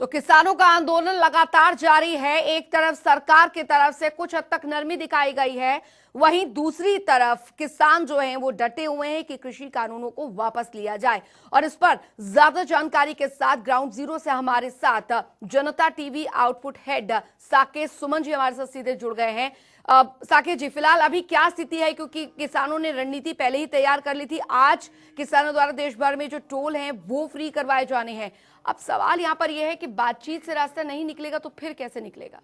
तो किसानों का आंदोलन लगातार जारी है। एक तरफ सरकार की तरफ से कुछ हद तक नरमी दिखाई गई है, वहीं दूसरी तरफ किसान जो हैं वो डटे हुए हैं कि कृषि कानूनों को वापस लिया जाए। और इस पर ज्यादा जानकारी के साथ ग्राउंड जीरो से हमारे साथ जनता TV output head Saket Suman ji हमारे साथ सीधे जुड़ गए हैं। साकेत जी, फिलहाल अभी क्या स्थिति है, क्योंकि किसानों ने रणनीति पहले ही तैयार कर ली थी। आज किसानों द्वारा देश भर में जो टोल हैं वो फ्री करवाए जाने हैं। अब सवाल यहां पर यह है कि बातचीत से रास्ता नहीं निकलेगा तो फिर कैसे निकलेगा?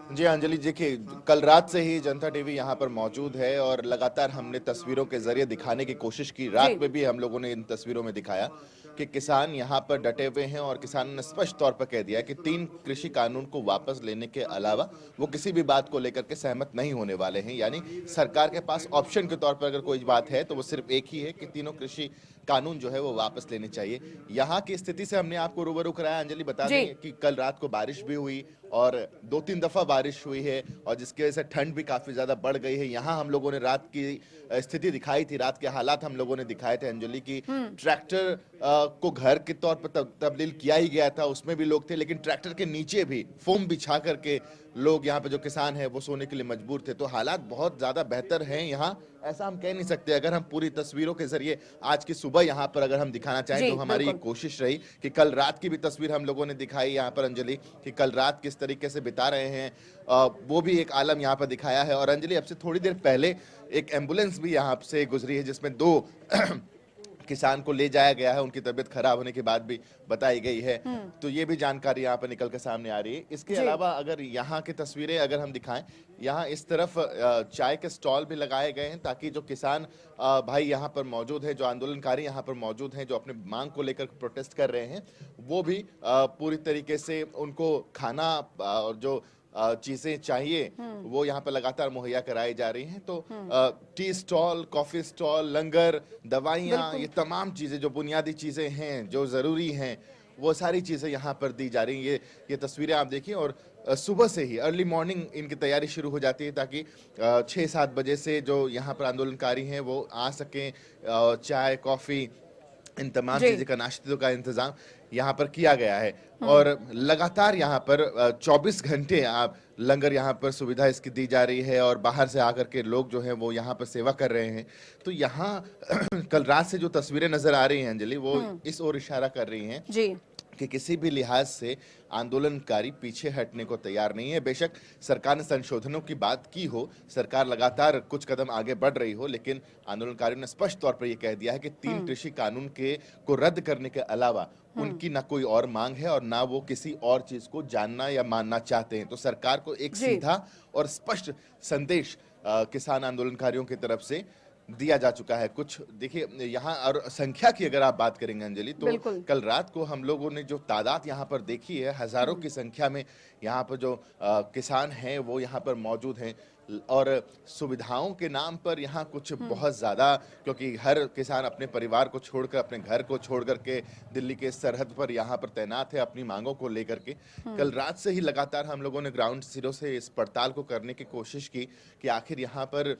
जी अंजलि, देखिए कल रात से ही जनता टीवी यहाँ पर मौजूद है और लगातार हमने तस्वीरों के जरिए दिखाने की कोशिश की। रात में भी हम लोगों ने इन तस्वीरों में दिखाया कि किसान यहाँ पर डटे हुए हैं और किसान ने स्पष्ट तौर पर कह दिया है कि 3 कृषि कानून को वापस लेने के अलावा वो किसी भी बात को लेकर के सहमत नहीं होने वाले हैं। यानी सरकार के पास ऑप्शन के तौर पर अगर कोई बात है तो वो सिर्फ एक ही है कि तीनों कृषि कानून जो है वो वापस लेने चाहिए। यहाँ की स्थिति से हमने आपको रूबरू कराया। अंजलि, बता दें कि कल रात को बारिश भी हुई और 2-3 दफा बारिश हुई है और जिसकी वजह से ठंड भी काफी ज्यादा बढ़ गई है। यहाँ हम लोगों ने रात की स्थिति दिखाई थी, रात के हालात हम लोगों ने दिखाए थे अंजलि की। ट्रैक्टर को घर के तौर पर तब्दील किया ही गया था, उसमें भी लोग थे, लेकिन ट्रैक्टर के नीचे भी फोम बिछा करके लोग यहाँ पे जो किसान है वो सोने के लिए मजबूर थे। तो हालात बहुत ज्यादा बेहतर हैं यहाँ, ऐसा हम कह नहीं सकते। अगर हम पूरी तस्वीरों के जरिए आज की सुबह यहाँ पर अगर हम दिखाना चाहें तो हमारी कोशिश रही कि कल रात की भी तस्वीर हम लोगों ने दिखाई यहाँ पर अंजलि, कि कल रात किस तरीके से बिता रहे हैं, वो भी एक आलम यहाँ पर दिखाया है। और अंजलि, अब से थोड़ी देर पहले एक एम्बुलेंस भी यहाँ से गुजरी है जिसमें 2 किसान को ले जाया गया है, उनकी तबीयत खराब होने के बाद भी बताई गई है। तो ये भी जानकारी यहाँ पर निकल कर सामने आ रही है। इसके अलावा अगर यहाँ की तस्वीरें अगर हम दिखाएं, यहाँ इस तरफ चाय के स्टॉल भी लगाए गए हैं ताकि जो किसान भाई यहाँ पर मौजूद है, जो आंदोलनकारी यहाँ पर मौजूद हैं, जो अपने मांग को लेकर प्रोटेस्ट कर रहे हैं, वो भी पूरी तरीके से उनको खाना और जो चीजें चाहिए वो यहाँ पर लगातार मुहैया कराई जा रही हैं। तो टी स्टॉल, कॉफी स्टॉल, लंगर, दवाइयाँ, ये तमाम चीजें जो बुनियादी चीजें हैं जो जरूरी हैं वो सारी चीजें यहाँ पर दी जा रही हैं। ये तस्वीरें आप देखिए और सुबह से ही अर्ली मॉर्निंग इनकी तैयारी शुरू हो जाती है ताकि 6-7 बजे से जो यहाँ पर आंदोलनकारी हैं वो आ सकें। चाय, कॉफी, इन तमाम चीज़ों का, नाश्ते का इंतजाम यहाँ पर किया गया है। और लगातार यहाँ पर 24 घंटे आप लंगर यहाँ पर सुविधा इसकी दी जा रही है और बाहर से आकर के लोग जो हैं वो यहाँ पर सेवा कर रहे हैं। तो यहाँ कल रात से जो तस्वीरें नजर आ रही हैं अंजलि, वो इस ओर इशारा कर रही हैं कि किसी भी लिहाज से आंदोलनकारी पीछे हटने को तैयार नहीं है। बेशक सरकार ने संशोधनों की बात की हो, सरकार लगातार कुछ कदम आगे बढ़ रही हो, लेकिन आंदोलनकारियों ने स्पष्ट तौर पर यह कह दिया है कि 3 कृषि कानून को रद्द करने के अलावा उनकी ना कोई और मांग है और ना वो किसी और चीज को जानना या मानना चाहते हैं। तो सरकार को एक सीधा और स्पष्ट संदेश किसान आंदोलनकारियों की तरफ से दिया जा चुका है। कुछ देखिए यहाँ, और संख्या की अगर आप बात करेंगे अंजलि, तो कल रात को हम लोगों ने जो तादाद यहाँ पर देखी है, हजारों की संख्या में यहाँ पर जो किसान हैं वो यहाँ पर मौजूद हैं। और सुविधाओं के नाम पर यहाँ कुछ बहुत ज्यादा, क्योंकि हर किसान अपने परिवार को छोड़कर, अपने घर को छोड़ करके दिल्ली के सरहद पर यहाँ पर तैनात है अपनी मांगों को लेकर के। कल रात से ही लगातार हम लोगों ने ग्राउंड जीरो से इस पड़ताल को करने की कोशिश की कि आखिर यहाँ पर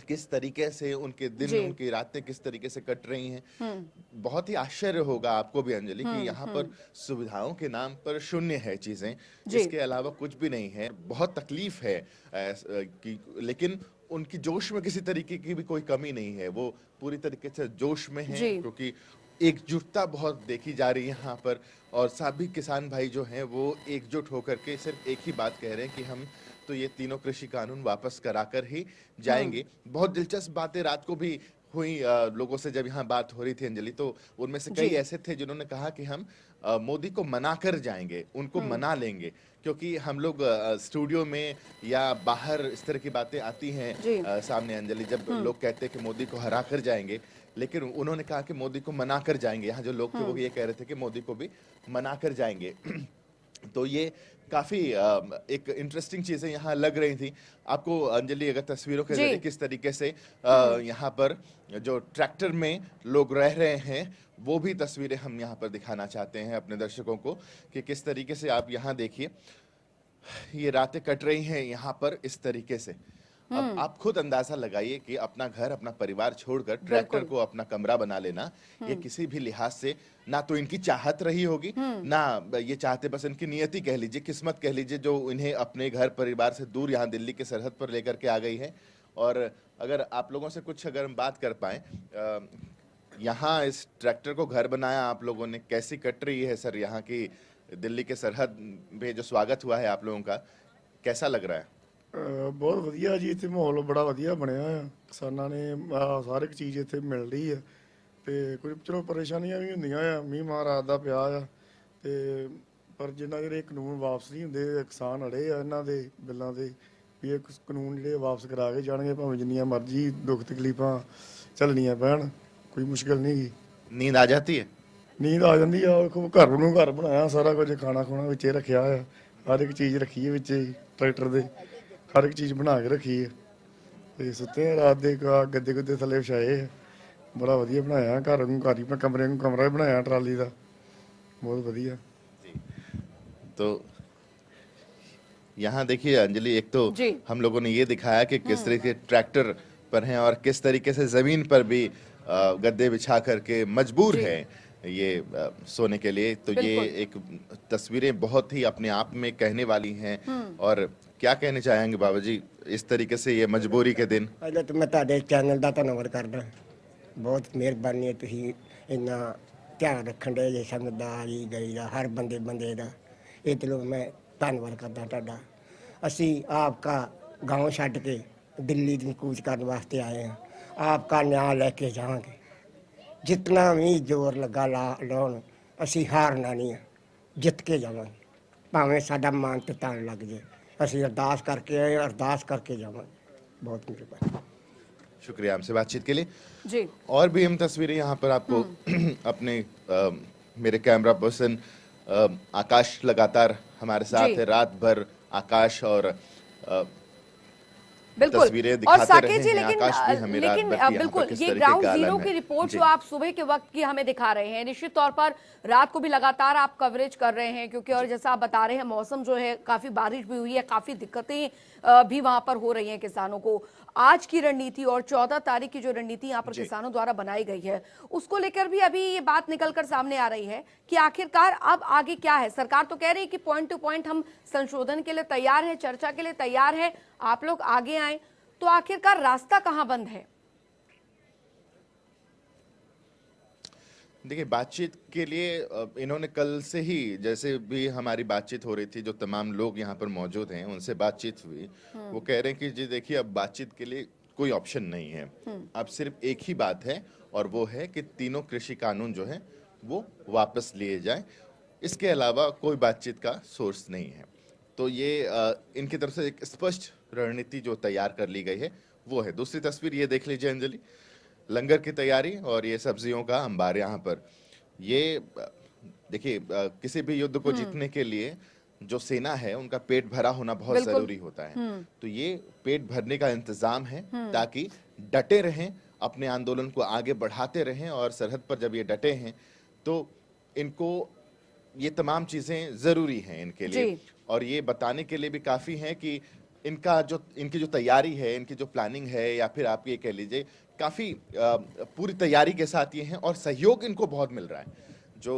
किस तरीके से उनके दिन, उनकी रातें किस तरीके से कट रही हैं। बहुत ही आश्चर्य होगा आपको भी अंजलि कि यहाँ पर सुविधाओं के नाम पर शून्य है चीजें, इसके अलावा कुछ भी नहीं है। बहुत तकलीफ है लेकिन उनकी जोश में किसी तरीके की भी कोई कमी नहीं है, वो पूरी तरीके से जोश में है, क्योंकि एकजुटता बहुत देखी जा रही है यहाँ पर। और सभी किसान भाई जो हैं वो एकजुट होकर के सिर्फ एक ही बात कह रहे हैं कि हम तो ये तीनों कृषि कानून वापस कराकर ही जाएंगे। बहुत दिलचस्प बातें रात को भी हुई लोगों से जब यहाँ बात हो रही थी अंजलि, तो उनमें से कई ऐसे थे जिन्होंने कहा कि हम मोदी को मना कर जाएंगे, उनको मना लेंगे, क्योंकि हम लोग स्टूडियो में या बाहर इस तरह की बातें आती हैं सामने अंजलि, जब लोग कहते हैं कि मोदी को हरा कर जाएंगे, लेकिन उन्होंने कहा कि मोदी को मना कर जाएंगे। यहाँ जो लोग थे वो ये कह रहे थे कि मोदी को भी मना कर जाएंगे। तो ये काफी एक इंटरेस्टिंग चीजें यहाँ लग रही थी आपको अंजलि, अगर तस्वीरों के जरिए किस तरीके से यहाँ पर जो ट्रैक्टर में लोग रह रहे हैं वो भी तस्वीरें हम यहाँ पर दिखाना चाहते हैं अपने दर्शकों को कि किस तरीके से आप यहाँ देखिए ये रातें कट रही हैं यहाँ पर इस तरीके से। अब आप खुद अंदाजा लगाइए कि अपना घर, अपना परिवार छोड़कर ट्रैक्टर बिल्कुल। को अपना कमरा बना लेना, ये किसी भी लिहाज से ना तो इनकी चाहत रही होगी, ना ये चाहते, बस इनकी नियति कह लीजिए, किस्मत कह लीजिए, जो इन्हें अपने घर परिवार से दूर यहाँ दिल्ली के सरहद पर लेकर के आ गई है। और अगर आप लोगों से कुछ अगर हम बात कर पाए, यहाँ इस ट्रैक्टर को घर बनाया आप लोगों ने, कैसी कट रही है सर यहाँ की दिल्ली के सरहद पे जो स्वागत हुआ है आप लोगों का, कैसा लग रहा है? ਬਹੁਤ ਵਧੀਆ ਜੀ, ਇੱਥੇ ਮਾਹੌਲ ਬੜਾ ਵਧੀਆ ਬਣਿਆ ਆ। ਕਿਸਾਨਾਂ ਨੇ ਹਰ ਇੱਕ ਚੀਜ਼ ਇੱਥੇ ਮਿਲ ਰਹੀ ਆ ਤੇ ਕੁਝ ਚਲੋ ਪਰੇਸ਼ਾਨੀਆਂ ਵੀ ਹੁੰਦੀਆਂ ਆ, ਮੀਂਹ ਮਾਰ ਰਾਤ ਦਾ ਪਿਆ ਆ ਤੇ ਪਰ ਜਿੰਨਾ ਜਿਹੜੇ ਕਾਨੂੰਨ ਵਾਪਸ ਨਹੀਂ ਹੁੰਦੇ, ਕਿਸਾਨ ਅੜੇ ਆ ਇਹਨਾਂ ਦੇ ਬਿੱਲਾਂ ਦੇ ਵੀ ਇਹ ਕਾਨੂੰਨ ਜਿਹੜੇ ਵਾਪਸ ਕਰਾ ਕੇ ਜਾਣਗੇ, ਭਾਵੇਂ ਜਿੰਨੀਆਂ ਮਰਜ਼ੀ ਦੁੱਖ ਤਕਲੀਫਾਂ ਝੱਲਣੀਆਂ ਪੈਣ, ਕੋਈ ਮੁਸ਼ਕਲ ਨਹੀਂ ਗੀ। नींद आ जाती है? ਨੀਂਦ ਆ ਜਾਂਦੀ ਆ, ਵੇਖੋ ਘਰ ਨੂੰ ਘਰ ਬਣਾਇਆ, ਸਾਰਾ ਕੁਝ ਖਾਣਾ ਖੁਣਾ ਵਿੱਚੇ ਰੱਖਿਆ ਆ, ਹਰ ਇੱਕ ਚੀਜ਼ ਰੱਖੀ ਹੈ ਵਿੱਚੇ ਹੀ, ਟਰੈਕਟਰ ਦੇ ਹਰ ਇੱਕ ਚੀਜ਼ ਬਣਾ ਕੇ ਰੱਖੀ ਹੈ ਤੇ ਸੁੱਤੇ ਆ ਰਾਤ ਦੇ, ਗੱਦੇ ਗੁੱਦੇ ਥੱਲੇ ਵਿਛਾਏ ਆ, ਬੜਾ ਵਧੀਆ ਬਣਾਇਆ ਘਰ ਨੂੰ, ਘਰ ਹੀ ਕਮਰੇ ਨੂੰ ਕਮਰਾ ਵੀ ਬਣਾਇਆ ਟਰਾਲੀ ਦਾ, ਬਹੁਤ ਵਧੀਆ। तो यहाँ देखिए अंजलि, एक तो जी। हम लोगों ने ये दिखाया कि किस तरीके ट्रैक्टर पर हैं और किस तरीके से जमीन पर भी गद्दे बिछा करके मजबूर जी। है ये सोने के लिए। तो ये बिल्कुल। एक तस्वीरें बहुत ही अपने आप में कहने वाली हैं। और क्या कहने चाहेंगे बाबा जी इस तरीके से ये मजबूरी के दिन? ਪਹਿਲਾਂ ਤਾਂ ਮੈਂ ਤੁਹਾਡੇ ਚੈਨਲ ਦਾ ਧੰਨਵਾਦ ਕਰਦਾ, ਬਹੁਤ ਮਿਹਰਬਾਨੀ ਹੈ, ਤੁਸੀਂ ਇੰਨਾ ਧਿਆਨ ਰੱਖਣ ਦੇ ਜੇ ਸੰਗਤ ਦਾ, ਆਈ ਗਈ ਦਾ, ਹਰ ਬੰਦੇ ਦਾ, ਇਹ ਤੇ ਲੋਕ ਮੈਂ ਧੰਨਵਾਦ ਕਰਦਾ ਤੁਹਾਡਾ। ਅਸੀਂ ਆਪਕਾ गांव ਛੱਡ ਕੇ ਦਿੱਲੀ ਦੀ ਕੂਚ ਕਰਨ ਵਾਸਤੇ ਆਏ ਹਾਂ, ਆਪਕਾ ਨਿਆਂ ਲੈ ਕੇ ਜਾਵਾਂਗੇ, ਜਿਤਨਾ ਵੀ ਜ਼ੋਰ ਲੱਗਾ ਲਾਉਣ, ਅਸੀਂ ਹਾਰਨਾ ਨਹੀਂ ਹੈ, ਜਿੱਤ ਕੇ ਜਾਵਾਂਗੇ, ਭਾਵੇਂ ਸਾਡਾ ਮਨ ਤੇ ਤਨ ਲੱਗ ਜੇ, ਅਸੀਂ ਅਰਦਾਸ ਕਰਕੇ ਆਏ, ਅਰਦਾਸ ਕਰਕੇ ਜਾਵਾਂਗੇ। बहुत मिहरबानी। शुक्रिया हमसे बातचीत के लिए। जी। और भी हम तस्वीरें यहाँ पर आपको अपने मेरे कैमरा पर्सन आकाश लगातार हमारे साथ जी। है, रात भर आकाश और बिल्कुल। तस्वीरें और दिखाते साकेत रहे जी, हैं। लेकिन आकाश भी हमें रात भर की यहाँ पर बिल्कुल किस ये तरीके ग्राउंड का जीरो आलम की है। रिपोर्ट जी। जो आप सुबह के वक्त की हमें दिखा रहे हैं, निश्चित तौर पर रात को भी लगातार आप कवरेज कर रहे हैं, क्योंकि और जैसा आप बता रहे हैं मौसम जो है, काफी बारिश भी हुई है, काफी दिक्कतें भी वहां पर हो रही हैं किसानों को। आज की रणनीति और 14 तारीख की जो रणनीति यहाँ पर किसानों द्वारा बनाई गई है, उसको लेकर भी अभी ये बात निकलकर सामने आ रही है कि आखिरकार अब आगे क्या है। सरकार तो कह रही है कि पॉइंट टू पॉइंट हम संशोधन के लिए तैयार है, चर्चा के लिए तैयार है, आप लोग आगे आए, तो आखिरकार रास्ता कहां बंद है? देखिए, बातचीत के लिए इन्होंने कल से ही, जैसे भी हमारी बातचीत हो रही थी, जो तमाम लोग यहाँ पर मौजूद हैं उनसे बातचीत हुई, वो कह रहे हैं कि जी देखिए, अब बातचीत के लिए कोई ऑप्शन नहीं है, अब सिर्फ एक ही बात है, और वो है कि तीनों कृषि कानून जो है वो वापस लिए जाएं। इसके अलावा कोई बातचीत का सोर्स नहीं है। तो ये इनकी तरफ से एक स्पष्ट रणनीति जो तैयार कर ली गई है वो है। दूसरी तस्वीर ये देख लीजिए अंजलि, लंगर की तैयारी और ये सब्जियों का अंबार यहाँ पर। ये देखिए, किसी भी युद्ध को जीतने के लिए जो सेना है उनका पेट भरा होना बहुत बिल्कुल। जरूरी होता है। तो ये पेट भरने का इंतजाम है ताकि डटे रहें, अपने आंदोलन को आगे बढ़ाते रहें, और सरहद पर जब ये डटे हैं तो इनको ये तमाम चीजें जरूरी हैं इनके लिए। जी। और ये बताने के लिए भी काफी है कि इनकी जो तैयारी है, इनकी जो प्लानिंग है, या फिर आप ये कह लीजिए काफी पूरी तैयारी के साथ ये हैं, और सहयोग इनको बहुत मिल रहा है। जो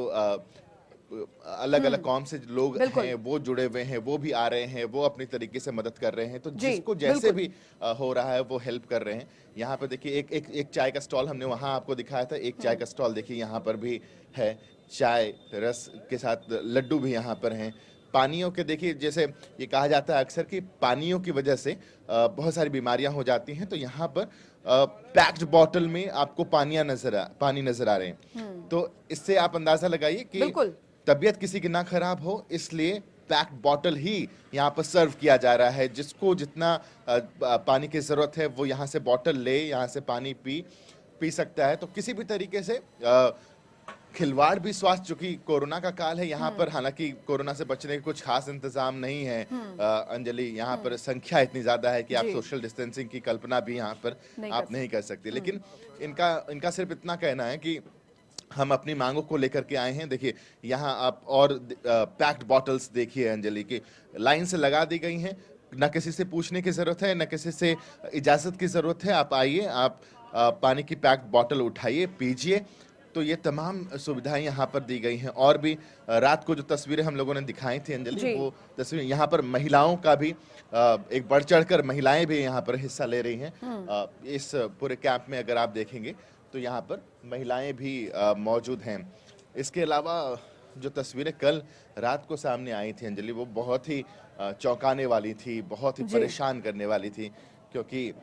अलग अलग कौम से लोग हैं वो जुड़े हुए हैं, वो भी आ रहे हैं, वो अपनी तरीके से मदद कर रहे हैं। तो जिसको जैसे भी हो रहा है वो हेल्प कर रहे हैं। यहाँ पर देखिए एक चाय का स्टॉल हमने वहां आपको दिखाया था, एक चाय का स्टॉल देखिए यहाँ पर भी है, चाय रस के साथ लड्डू भी यहाँ पर हैं। पानियों के देखिए, जैसे ये कहा जाता है अक्सर कि पानियों की वजह से बहुत सारी बीमारियां हो जाती हैं, तो यहाँ पर पैक्ड बॉटल में आपको पानी नजर आ रहे हैं। तो इससे आप अंदाजा लगाइए कि तबीयत किसी की ना खराब हो, इसलिए पैक्ड बॉटल ही यहाँ पर सर्व किया जा रहा है। जिसको जितना पानी की जरूरत है वो यहाँ से बॉटल ले, यहाँ से पानी पी सकता है। तो किसी भी तरीके से खिलवाड़ भी स्वास्थ्य, चूंकि कोरोना का काल है यहाँ पर, हालांकि कोरोना से बचने के कुछ खास इंतजाम नहीं है अंजलि, यहाँ पर संख्या इतनी ज्यादा है कि आप सोशल डिस्टेंसिंग की कल्पना भी यहाँ पर आप नहीं कर सकते। लेकिन इनका सिर्फ इतना कहना है कि हम अपनी मांगों को लेकर के आए हैं। देखिए यहाँ आप और पैक्ड बॉटल्स देखिए अंजलि की लाइन से लगा दी गई हैं। ना किसी से पूछने की जरूरत है, ना किसी से इजाजत की जरूरत है। आप आइए, आप पानी की पैक्ड बॉटल उठाइए, पीजिए। तो ये तमाम सुविधाएं यहाँ पर दी गई हैं। और भी रात को जो तस्वीरें हम लोगों ने दिखाई थी अंजलि, जी। वो तस्वीर यहाँ पर महिलाओं का भी एक बढ़ चढ़कर महिलाएं भी यहाँ पर हिस्सा ले रही हैं। इस पूरे कैंप में अगर आप देखेंगे तो यहाँ पर महिलाएं भी मौजूद हैं। इसके अलावा जो तस्वीरें कल रात को सामने आई थी अंजलि, वो बहुत ही चौंकाने वाली थी, बहुत ही जी। परेशान करने वाली थी। क्योंकि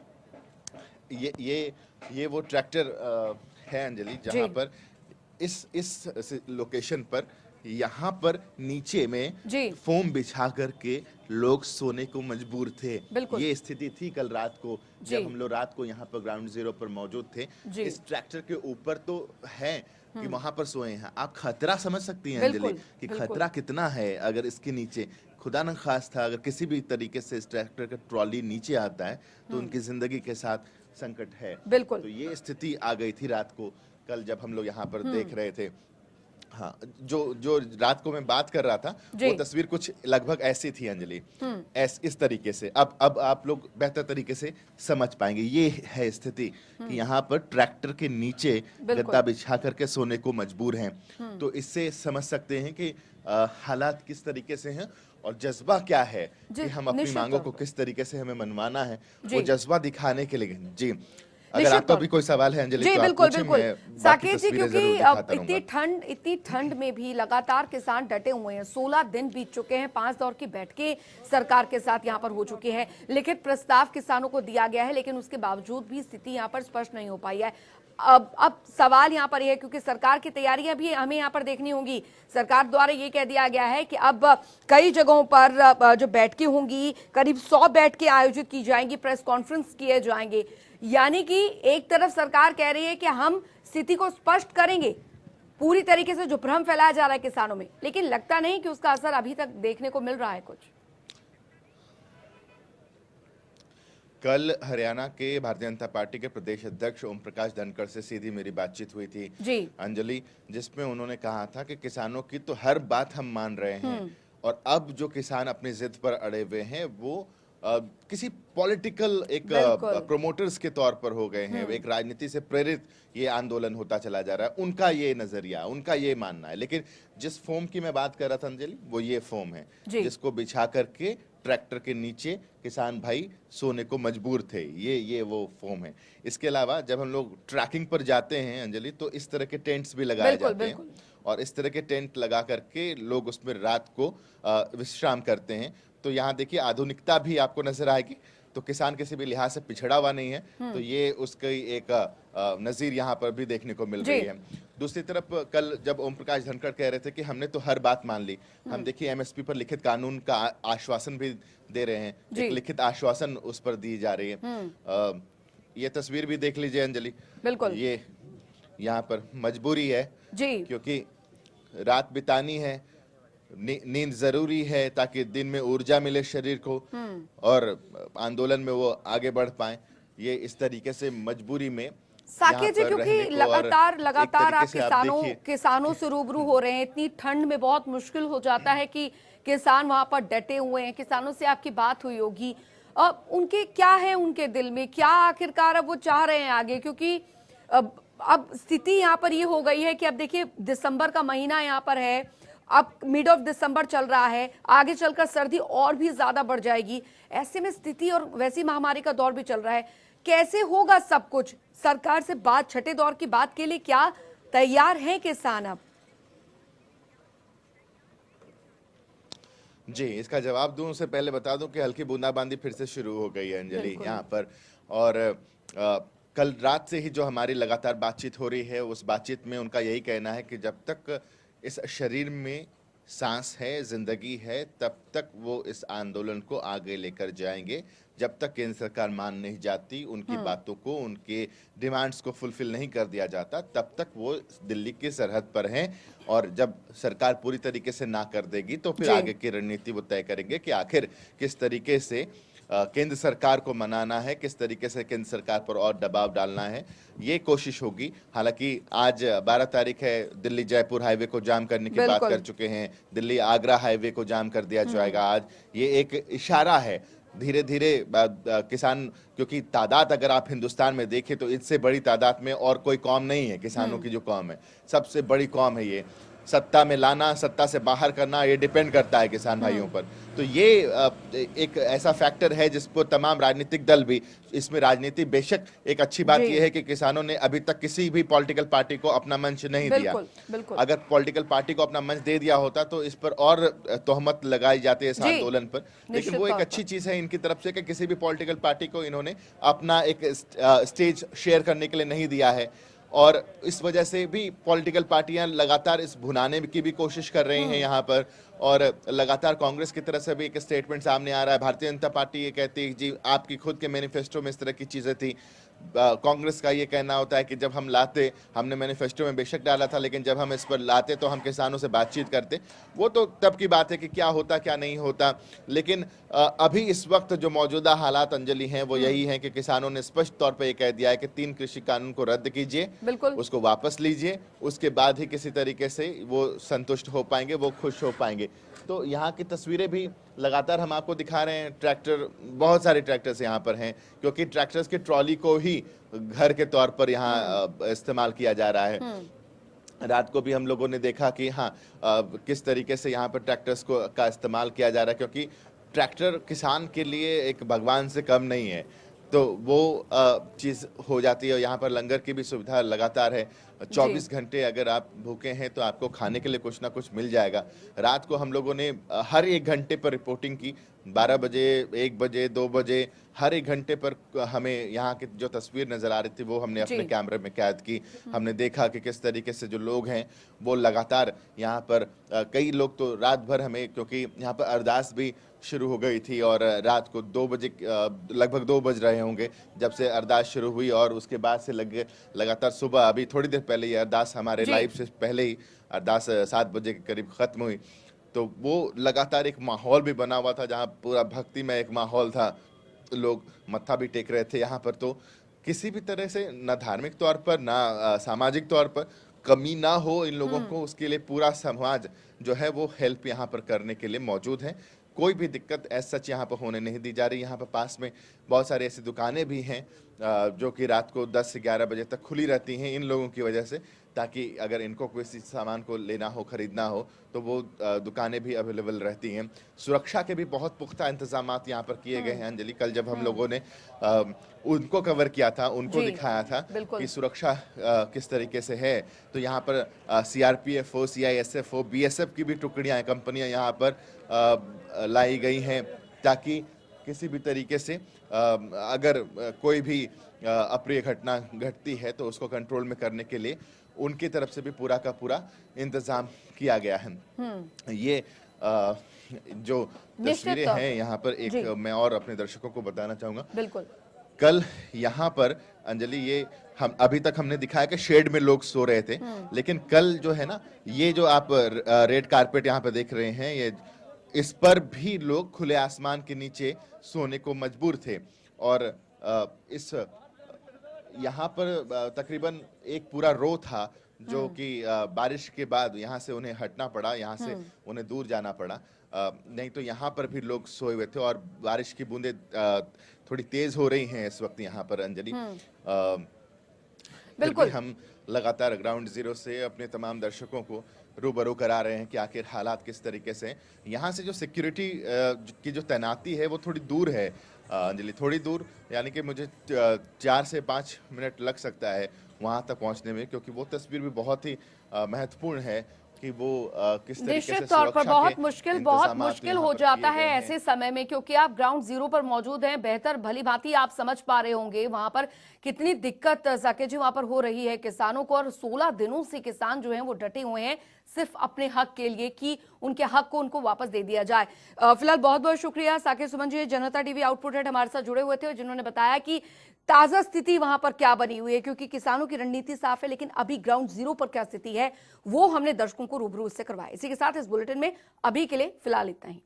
ये वो ट्रैक्टर है अंजलि, जहाँ जी। पर इस लोकेशन पर यहाँ पर नीचे में जी। फोम बिछा करके लोग सोने को मजबूर थे। बिल्कुल। ये स्थिति थी कल रात को, जी। जब हम लोग रात को यहाँ पर ग्राउंड जीरो पर मौजूद थे। जी। इस ट्रैक्टर के ऊपर तो है कि वहां पर सोए हैं। आप खतरा समझ सकती हैं अंजलि बिल्कुल, कि बिल्कुल। खतरा कितना है अगर इसके नीचे खुदा न खास्ता अगर किसी भी तरीके से इस ट्रैक्टर का ट्रॉली नीचे आता है तो उनकी जिंदगी के साथ संकट है। बिल्कुल। तो ये स्थिति आ गई थी रात को, कल जब हम लोग यहाँ पर देख रहे थे। हाँ, जो रात को मैं बात कर रहा था जी। वो तस्वीर कुछ लगभग ऐसी थी अंजलि, इस तरीके से। अब आप लोग बेहतर तरीके से समझ पाएंगे। ये है स्थिति कि यहाँ पर ट्रैक्टर के नीचे बिल्कुल। गद्दा बिछा करके सोने को मजबूर हैं। तो इससे समझ सकते हैं कि हालात किस तरीके से हैं और जज्बा क्या है जी, कि हम अपनी निश्चित मांगों तौर को पर। किस तरीके से हमें मनवाना है, जी। वो जज्बा दिखाने के लिए। जी, अगर निश्चित आपका तौर भी कोई सवाल है अंजलि जी तो आप बिल्कुल पूछिए, बिल्कुल मैं बाकी साकेत जी, तस्वीरें क्योंकि जरूर दिखाता इतनी ठंड में भी लगातार किसान डटे हुए हैं। 16 दिन बीत चुके हैं, 5 दौर की बैठकें सरकार के साथ यहाँ पर हो चुकी है। लिखित प्रस्ताव किसानों को दिया गया है, लेकिन उसके बावजूद भी स्थिति यहाँ पर स्पष्ट नहीं हो पाई है। अब सवाल यहाँ पर यह है, क्योंकि सरकार की तैयारियां भी हमें यहाँ पर देखनी होंगी। सरकार द्वारा ये कह दिया गया है कि अब कई जगहों पर जो बैठकें होंगी, करीब 100 बैठकें आयोजित की जाएंगी, प्रेस कॉन्फ्रेंस किए जाएंगे। यानी कि एक तरफ सरकार कह रही है कि हम स्थिति को स्पष्ट करेंगे, पूरी तरीके से जो भ्रम फैलाया जा रहा है किसानों में, लेकिन लगता नहीं कि उसका असर अभी तक देखने को मिल रहा है कुछ। कल हरियाणा के भारतीय जनता पार्टी के प्रदेश अध्यक्ष ओम प्रकाश धनखड़ से सीधी मेरी बातचीत हुई थी जी। अंजलि, जिसमें उन्होंने कहा था कि किसानों की तो हर बात हम मान रहे हैं और अब जो किसान अपनी जिद पर अड़े हुए हैं वो किसी पॉलिटिकल एक बिल्कुल। प्रोमोटर्स के तौर पर हो गए हैं। एक राजनीति से प्रेरित ये आंदोलन होता चला जा रहा है। उनका ये नजरिया, उनका ये मानना है। लेकिन जिस फोम की मैं बात कर रहा था अंजलि, वो ये फोम है जी। जिसको बिछा करके ट्रैक्टर के नीचे किसान भाई सोने को मजबूर थे। ये वो फोम है। इसके अलावा जब हम लोग ट्रैकिंग पर जाते हैं अंजलि, तो इस तरह के टेंट्स भी लगाए बिल्कुल, जाते बिल्कुल। हैं और इस तरह के टेंट लगा करके लोग उसमें रात को विश्राम करते हैं। तो यहाँ देखिए आधुनिकता भी आपको नजर आएगी। तो किसान किसी भी लिहाज से पिछड़ा हुआ नहीं है। तो ये उसकी एक नजीर यहाँ पर भी देखने को मिल जी। रही है। दूसरी तरफ कल जब ओम प्रकाश धनखड़ कह रहे थे कि हमने तो हर बात मान ली, हम देखिए एमएसपी पर लिखित कानून का आश्वासन भी दे रहे हैं। जी। एक लिखित आश्वासन उस पर दी जा रही है। ये तस्वीर भी देख लीजिए अंजलि, बिल्कुल। ये यहाँ पर मजबूरी है जी। क्योंकि रात बितानी है, नींद जरूरी है ताकि दिन में ऊर्जा मिले शरीर को और आंदोलन में वो आगे बढ़ पाए। ये इस तरीके से मजबूरी में साकेत जी, यहाँ पर क्योंकि रहने को और लगातार एक आप तरीके से देखिए, किसानों से रूबरू हो रहे हैं। इतनी ठंड में बहुत मुश्किल हो जाता है कि किसान वहां पर डटे हुए हैं। किसानों से आपकी बात हुई होगी, उनके क्या है, उनके दिल में क्या आखिरकार अब वो चाह रहे हैं आगे? क्योंकि अब स्थिति यहाँ पर ये हो गई है कि अब देखिए दिसंबर का महीना यहाँ पर है, अब मिड ऑफ दिसंबर चल रहा है, आगे चलकर सर्दी और भी ज्यादा बढ़ जाएगी। ऐसे में स्थिति, और वैसी महामारी का दौर भी चल रहा है, कैसे होगा सब कुछ? सरकार से बात, छठे दौर की बात के लिए क्या तैयार हैं किसान अब? जी, इसका जवाब दूं उससे पहले बता दूं कि हल्की बूंदाबांदी फिर से शुरू हो गई है अंजलि यहाँ पर। और कल रात से ही जो हमारी लगातार बातचीत हो रही है, उस बातचीत में उनका यही कहना है कि जब तक इस शरीर में सांस है, जिंदगी है, तब तक वो इस आंदोलन को आगे लेकर जाएंगे। जब तक केंद्र सरकार मान नहीं जाती, उनकी बातों को, उनके डिमांड्स को फुलफिल नहीं कर दिया जाता, तब तक वो दिल्ली की सरहद पर हैं। और जब सरकार पूरी तरीके से ना कर देगी तो फिर आगे की रणनीति वो तय करेंगे कि आखिर किस तरीके से केंद्र सरकार को मनाना है, किस तरीके से केंद्र सरकार पर और दबाव डालना है, ये कोशिश होगी। हालांकि आज 12 तारीख है, दिल्ली जयपुर हाईवे को जाम करने की बात कर चुके हैं, दिल्ली आगरा हाईवे को जाम कर दिया जाएगा आज। ये एक इशारा है धीरे धीरे किसान, क्योंकि तादाद अगर आप हिंदुस्तान में देखें तो इससे बड़ी तादाद में और कोई कौम नहीं है। किसानों की जो कौम है सबसे बड़ी कौम है ये। सत्ता में लाना, सत्ता से बाहर करना, ये डिपेंड करता है किसान भाइयों पर। तो ये एक ऐसा फैक्टर है जिसको तमाम राजनीतिक दल भी, इसमें राजनीति बेशक एक अच्छी बात जी। ये है कि किसानों ने अभी तक किसी भी पॉलिटिकल पार्टी को अपना मंच नहीं दिया। बिल्कुल। अगर पॉलिटिकल पार्टी को अपना मंच दे दिया होता तो इस पर और तोहमत लगाई जाती है इस जी, आंदोलन पर। लेकिन निश्चित वो एक तौर पर। अच्छी चीज है इनकी तरफ से कि किसी भी पॉलिटिकल पार्टी को इन्होंने अपना एक स्टेज शेयर करने के लिए नहीं दिया है। और इस वजह से भी पॉलिटिकल पार्टियां लगातार इस भुनाने की भी कोशिश कर रही हैं यहाँ पर। और लगातार कांग्रेस की तरफ से भी एक स्टेटमेंट सामने आ रहा है। भारतीय जनता पार्टी ये कहती है जी आपकी खुद के मैनिफेस्टो में इस तरह की चीजें थी। कांग्रेस का ये कहना होता है कि जब हम लाते, हमने मैनिफेस्टो में बेशक डाला था, लेकिन जब हम इस पर लाते तो हम किसानों से बातचीत करते। वो तो तब की बात है कि क्या होता क्या नहीं होता। लेकिन अभी इस वक्त जो मौजूदा हालात अंजलि हैं वो यही है कि किसानों ने स्पष्ट तौर पर यह कह दिया है कि 3 कृषि कानून को रद्द कीजिए, बिल्कुल। उसको वापस लीजिए, उसके बाद ही किसी तरीके से वो संतुष्ट हो पाएंगे, वो खुश हो पाएंगे। तो यहाँ की तस्वीरें भी लगातार हम आपको दिखा रहे हैं। ट्रैक्टर, बहुत सारे ट्रैक्टर्स यहाँ पर हैं, क्योंकि ट्रैक्टर्स की ट्रॉली को ही घर के तौर पर यहाँ इस्तेमाल किया जा रहा है। रात को भी हम लोगों ने देखा कि हाँ किस तरीके से यहाँ पर ट्रैक्टर्स का इस्तेमाल किया जा रहा है, क्योंकि ट्रैक्टर किसान के लिए एक भगवान से कम नहीं है। तो वो चीज़ हो जाती है। यहाँ पर लंगर की भी सुविधा लगातार है। 24 घंटे अगर आप भूखे हैं तो आपको खाने के लिए कुछ ना कुछ मिल जाएगा। रात को हम लोगों ने हर 1 घंटे पर रिपोर्टिंग की, 12 बजे, 1 बजे, 2 बजे, हर 1 घंटे पर हमें यहाँ की जो तस्वीर नजर आ रही थी वो हमने अपने कैमरे में कैद की। हमने देखा कि किस तरीके से जो लोग हैं वो लगातार यहाँ पर, कई लोग तो रात भर हमें, क्योंकि यहाँ पर अरदास भी शुरू हो गई थी और रात को 2 बजे, लगभग 2 बज रहे होंगे जब से अरदास शुरू हुई। और उसके बाद से लगातार सुबह, अभी थोड़ी देर पहले ये अरदास हमारे लाइव से पहले ही अरदास 7 बजे के करीब खत्म हुई। तो वो लगातार एक माहौल भी बना हुआ था जहाँ पूरा भक्ति में एक माहौल था। लोग मत्था भी टेक रहे थे यहाँ पर। तो किसी भी तरह से ना धार्मिक तौर पर ना सामाजिक तौर पर कमी ना हो इन लोगों को, उसके लिए पूरा समाज जो है वो हेल्प यहाँ पर करने के लिए मौजूद है। कोई भी दिक्कत ऐसा सच यहाँ पर होने नहीं दी जा रही। यहाँ पर पास में बहुत सारी ऐसी दुकानें भी हैं जो कि रात को 10 से 11 बजे तक खुली रहती हैं इन लोगों की वजह से, ताकि अगर इनको कोई सामान को लेना हो, खरीदना हो तो वो दुकानें भी अवेलेबल रहती हैं। सुरक्षा के भी बहुत पुख्ता इंतजाम यहाँ पर किए गए हैं अंजलि। कल जब हम लोगों ने उनको कवर किया था, उनको दिखाया था कि सुरक्षा किस तरीके से है, तो यहाँ पर CRPF हो, CISF हो, BSF की भी टुकड़ियाँ, कंपनियाँ यहाँ पर लाई गई हैं, ताकि किसी भी तरीके से अगर कोई भी अप्रिय घटना घटती है तो उसको कंट्रोल में करने के लिए उनकी तरफ से भी पूरा का पूरा इंतजाम किया गया है। ये जो तस्वीरें हैं यहाँ पर, एक मैं और अपने दर्शकों को बताना चाहूंगा। बिल्कुल। कल यहाँ पर अंजलि, ये हम अभी तक हमने दिखाया कि शेड में लोग सो रहे थे, लेकिन कल जो है ना, ये जो आप रेड कारपेट यहाँ पर देख रहे हैं, ये इस पर भी लोग खुले आसमान के नीचे सोने को मजबूर थे। और इस यहाँ पर तकरीबन एक पूरा रो था जो कि बारिश के बाद यहाँ से उन्हें हटना पड़ा, यहाँ से उन्हें दूर जाना पड़ा। नहीं तो यहाँ पर भी लोग सोए हुए थे। और बारिश की बूंदें थोड़ी तेज हो रही हैं इस वक्त यहाँ पर अंजलि। बिल्कुल हम लगातार ग्राउंड जीरो से अपने तमाम दर्शकों को रूबरू करा रहे हैं कि आखिर हालात किस तरीके से। यहाँ से जो सिक्योरिटी की जो तैनाती है वो थोड़ी दूर है अंजलि, थोड़ी दूर, यानी कि मुझे 4 से 5 मिनट लग सकता है वहाँ तक पहुँचने में, क्योंकि वो तस्वीर भी बहुत ही महत्वपूर्ण है कि वो किस तरीके से निश्चित तौर पर बहुत मुश्किल हो जाता है ऐसे समय में, क्योंकि आप ग्राउंड जीरो पर मौजूद हैं। बेहतर भली भांति आप समझ पा रहे होंगे वहां पर कितनी दिक्कत जाके जी वहां पर हो रही है किसानों को। और 16 दिनों से किसान जो हैं वो डटे हुए हैं सिर्फ अपने हक के लिए कि उनके हक को उनको वापस दे दिया जाए। फिलहाल बहुत बहुत शुक्रिया साकिर सुमन जी, जनता टीवी आउटपुट हेड हमारे साथ जुड़े हुए थे, जिन्होंने बताया कि ताजा स्थिति वहां पर क्या बनी हुई है, क्योंकि किसानों की रणनीति साफ है, लेकिन अभी ग्राउंड जीरो पर क्या स्थिति है वो हमने दर्शकों को रूबरू से करवाया। इसी के साथ इस बुलेटिन में अभी के लिए फिलहाल इतना ही।